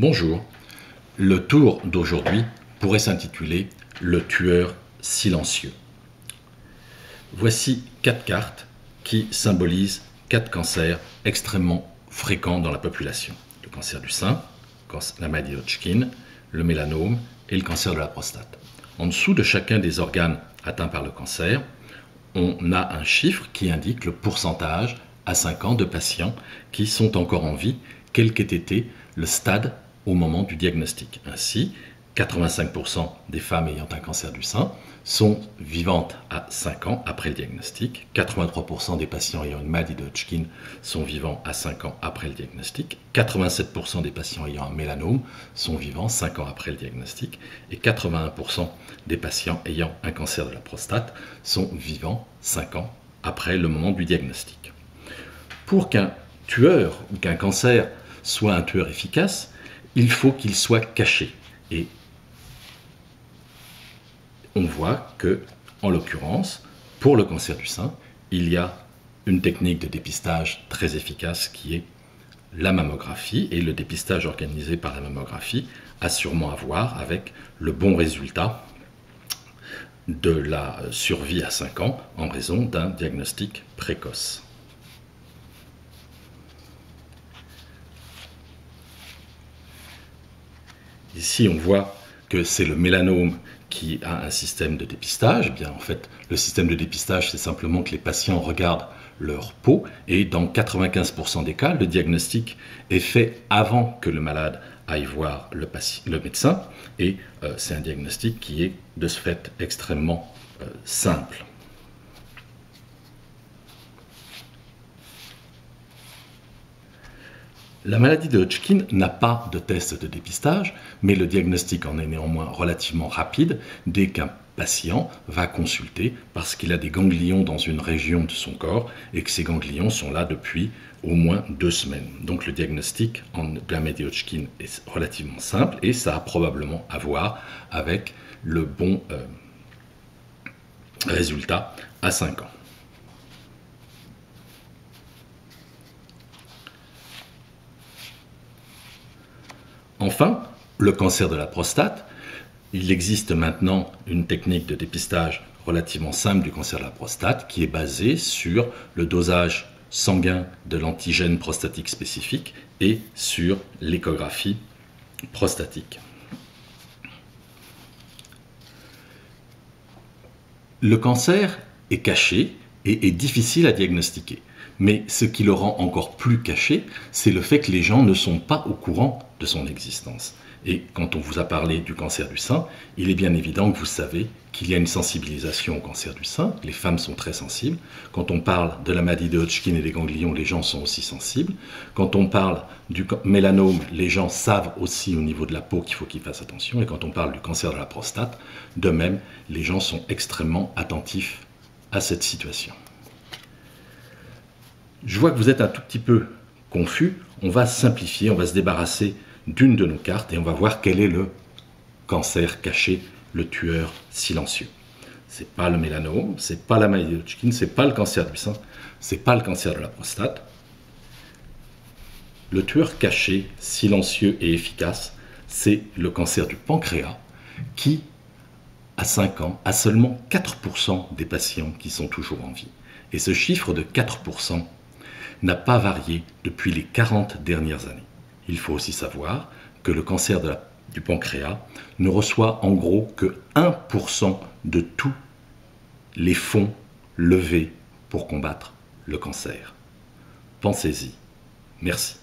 Bonjour, le tour d'aujourd'hui pourrait s'intituler « Le tueur silencieux ». Voici 4 cartes qui symbolisent 4 cancers extrêmement fréquents dans la population. Le cancer du sein, la maladie Hodgkin, le mélanome et le cancer de la prostate. En dessous de chacun des organes atteints par le cancer, on a un chiffre qui indique le pourcentage à 5 ans de patients qui sont encore en vie, quel qu'ait été le stade au moment du diagnostic. Ainsi, 85% des femmes ayant un cancer du sein sont vivantes à 5 ans après le diagnostic. 83% des patients ayant une maladie de Hodgkin sont vivants à 5 ans après le diagnostic. 87% des patients ayant un mélanome sont vivants 5 ans après le diagnostic. Et 81% des patients ayant un cancer de la prostate sont vivants 5 ans après le moment du diagnostic. Pour qu'un tueur ou qu'un cancer soit un tueur efficace, il faut qu'il soit caché. Et on voit que, en l'occurrence, pour le cancer du sein, il y a une technique de dépistage très efficace qui est la mammographie, et le dépistage organisé par la mammographie a sûrement à voir avec le bon résultat de la survie à 5 ans en raison d'un diagnostic précoce. Ici, on voit que c'est le mélanome qui a un système de dépistage. Eh bien, en fait, le système de dépistage, c'est simplement que les patients regardent leur peau et dans 95% des cas, le diagnostic est fait avant que le malade aille voir le médecin et c'est un diagnostic qui est de ce fait extrêmement simple. La maladie de Hodgkin n'a pas de test de dépistage, mais le diagnostic en est néanmoins relativement rapide dès qu'un patient va consulter parce qu'il a des ganglions dans une région de son corps et que ces ganglions sont là depuis au moins 2 semaines. Donc le diagnostic de la maladie de Hodgkin est relativement simple et ça a probablement à voir avec le bon résultat à 5 ans. Enfin, le cancer de la prostate, il existe maintenant une technique de dépistage relativement simple du cancer de la prostate qui est basée sur le dosage sanguin de l'antigène prostatique spécifique et sur l'échographie prostatique. Le cancer est caché et est difficile à diagnostiquer. Mais ce qui le rend encore plus caché, c'est le fait que les gens ne sont pas au courant de son existence. Et quand on vous a parlé du cancer du sein, il est bien évident que vous savez qu'il y a une sensibilisation au cancer du sein. Les femmes sont très sensibles. Quand on parle de la maladie de Hodgkin et des ganglions, les gens sont aussi sensibles. Quand on parle du mélanome, les gens savent aussi au niveau de la peau qu'il faut qu'ils fassent attention. Et quand on parle du cancer de la prostate, de même, les gens sont extrêmement attentifs à cette situation. Je vois que vous êtes un tout petit peu confus. On va simplifier, on va se débarrasser d'une de nos cartes et on va voir quel est le cancer caché, le tueur silencieux. Ce n'est pas le mélanome, ce n'est pas la maladie de Hodgkin, ce n'est pas le cancer du sein, ce n'est pas le cancer de la prostate. Le tueur caché, silencieux et efficace, c'est le cancer du pancréas qui, à 5 ans, a seulement 4% des patients qui sont toujours en vie. Et ce chiffre de 4% n'a pas varié depuis les 40 dernières années. Il faut aussi savoir que le cancer du pancréas ne reçoit en gros que 1% de tous les fonds levés pour combattre le cancer. Pensez-y. Merci.